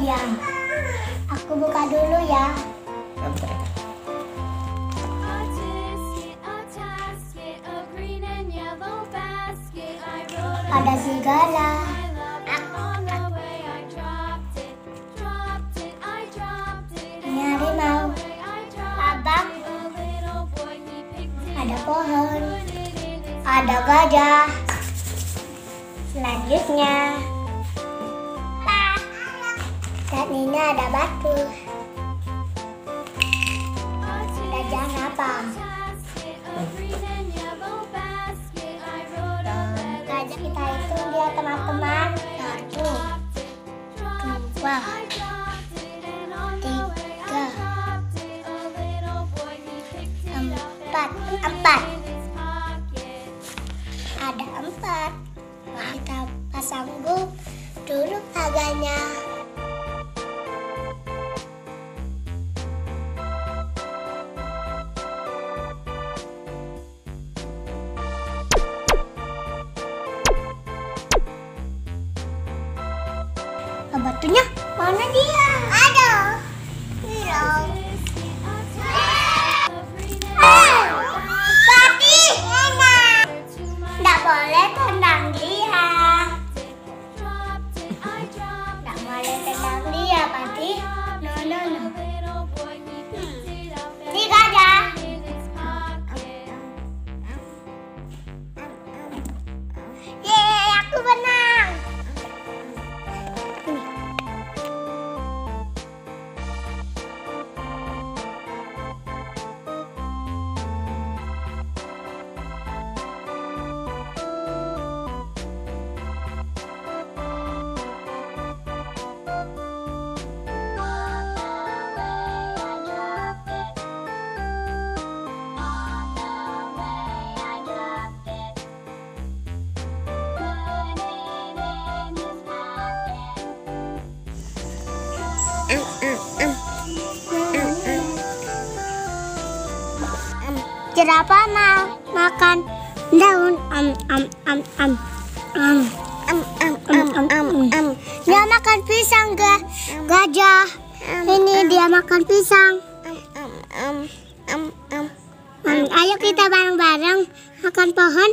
dia. Aku buka dulu ya. Ada serigala. Ini harimau. Abang. Ada pohon. Ada gajah. Selanjutnya. Dan ini ada batu. Gajah apa? Gajah kita hitung dia teman-teman. 1, 2, 3, 4. Ada 4. Kita pasang dulu harganya. Batunya mana dia? Ada. Hilang. Fatih, enak. Nggak boleh tendang dia. Nggak boleh tendang dia, Fatih. No. Ini gajah. Yeay, aku menang. Jerapah mau makan daun. Dia makan pisang, gajah. Ini dia makan pisang. Ayo kita bareng-bareng makan pohon.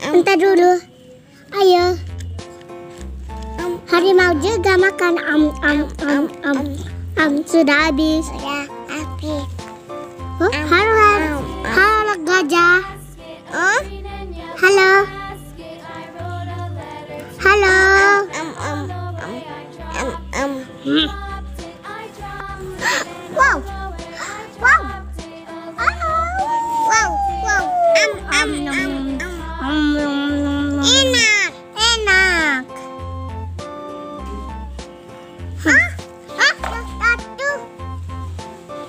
Bentar dulu. Ayo. Harimau juga makan. Sudah habis. Sudah habis. Oh, halo gajah. Halo. Enak.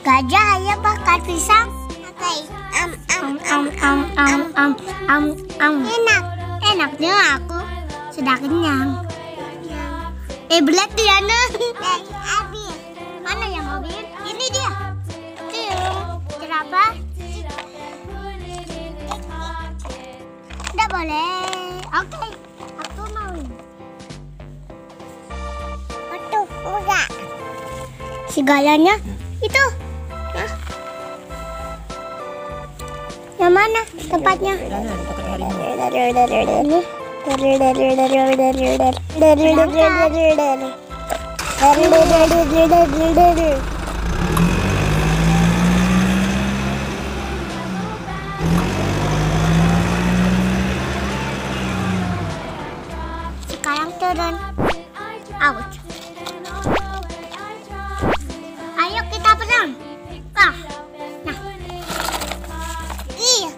Gajah ayo makan pisang. Enaknya aku sudah kenyang. Belet dia nih. Habis. Mana yang mobil? Ini dia. Jerapah. Udah boleh. Oke. Aku mau. Betul, udah. Segalanya itu. Yang mana tempatnya? Sekarang turun. Out. Ayo kita perang. Nah. Iya.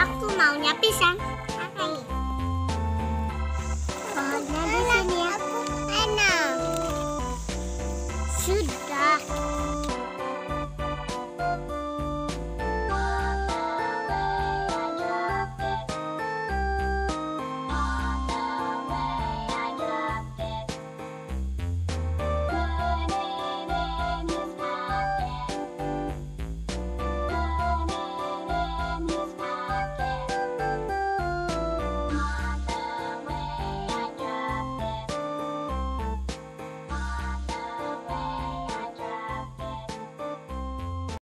Aku maunya pisang. Pohonnya di sini ya. Enak. Sudah.